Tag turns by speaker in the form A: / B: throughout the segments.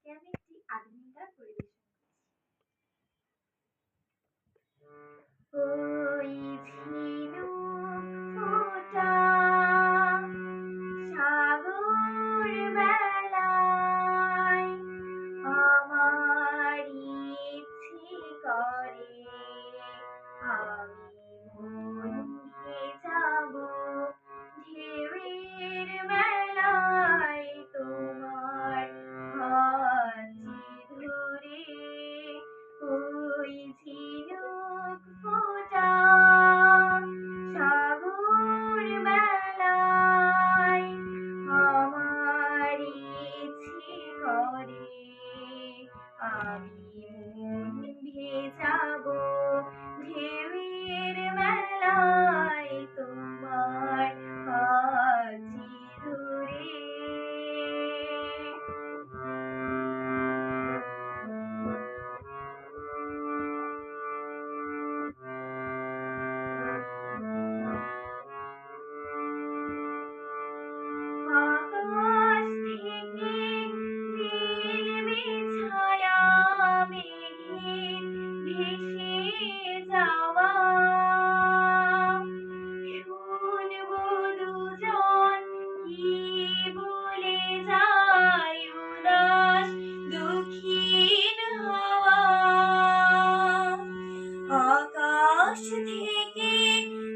A: আজকে আমি একটি আধুনিক গান পরিবেশন ওই ঝিনুক ফোঁটা সাগর বেলায় আমার ইচ্ছে করে আমি মন ভেজাবো ঢেউয়ের বেলায় তোমার হাত ধরে ওই ঝিনুক ফোঁটা সাগর বেলায় আমার ইচ্ছে করে আমি মন ভেজাবো ঢেউয়ের বেলায় তোমার হাত ধরে আকাশ থেকে ফেলবে ছায়া মেঘের ভেসে যাওয়া শুনবো দুজন কি বলে যায় উদাস দুঃখীর হাওয়া আকাশ থেকে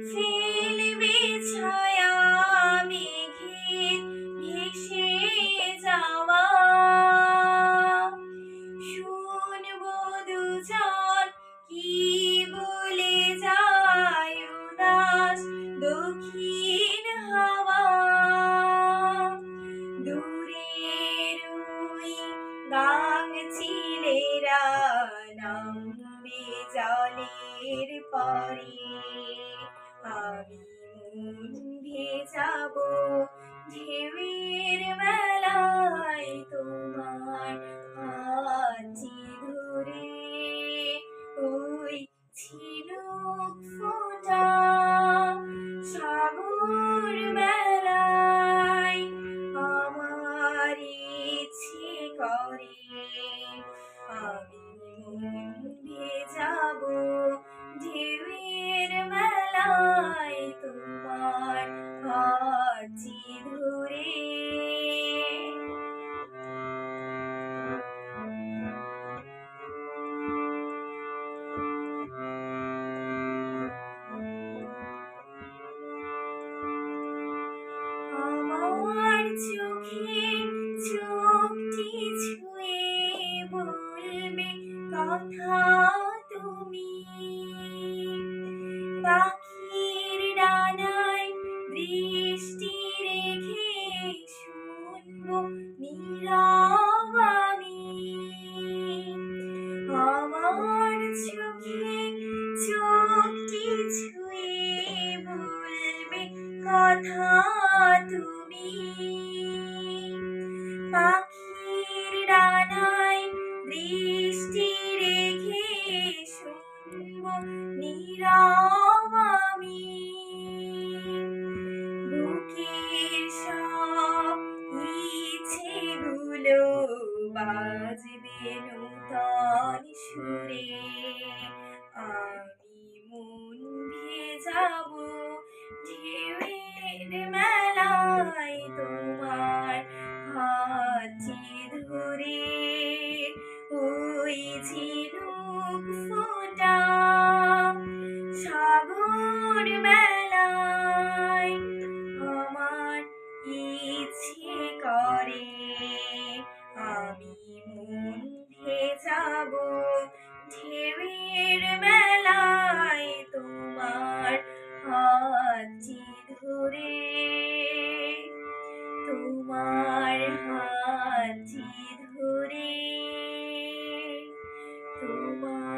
A: ফেলবে ছায়া মেঘের ভেসে যাওয়া শুনবো দুজন কি বলে যায় উদাস দক্ষিণ হাওয়া দূরের ওই গাঙচিলেরা নামবে জলের পরে আমি মন ভেজাবো ঢেউয়ের বেলায় তোমার হাত ধরে ওই ঝিনুক ফোঁটা সাগর বেলায় আমার ইচ্ছে করে আমি মন ভেজাবো ঢেউয়ের বেলায় তোমার হাত ধরে আমার চোখে চোখটি ছুঁয়ে বলবে কথা তুমি পাখির ডানায় দৃষ্টি রেখে শুনবো নীরব আমি আমার চোখে চোখটি ছুঁয়ে বলবে কথা তুমি পাখির ডানায় দৃষ্টি রেখে শুনবো নীরব আমি বুকের সব ইচ্ছেগুলো বাজবে নূতন সুরে আমি মন ভেজাবো ঢেউয়ের মেলায় তোমার হাত ধরে ওই ঝিনুক ফোঁটা সাগর বেলায় আমার ইচ্ছে করে আমি মন ভেজাবো ঢেউয়ের বেলায় তোমার হাত ধরে তোমার হাত ধরে তোমার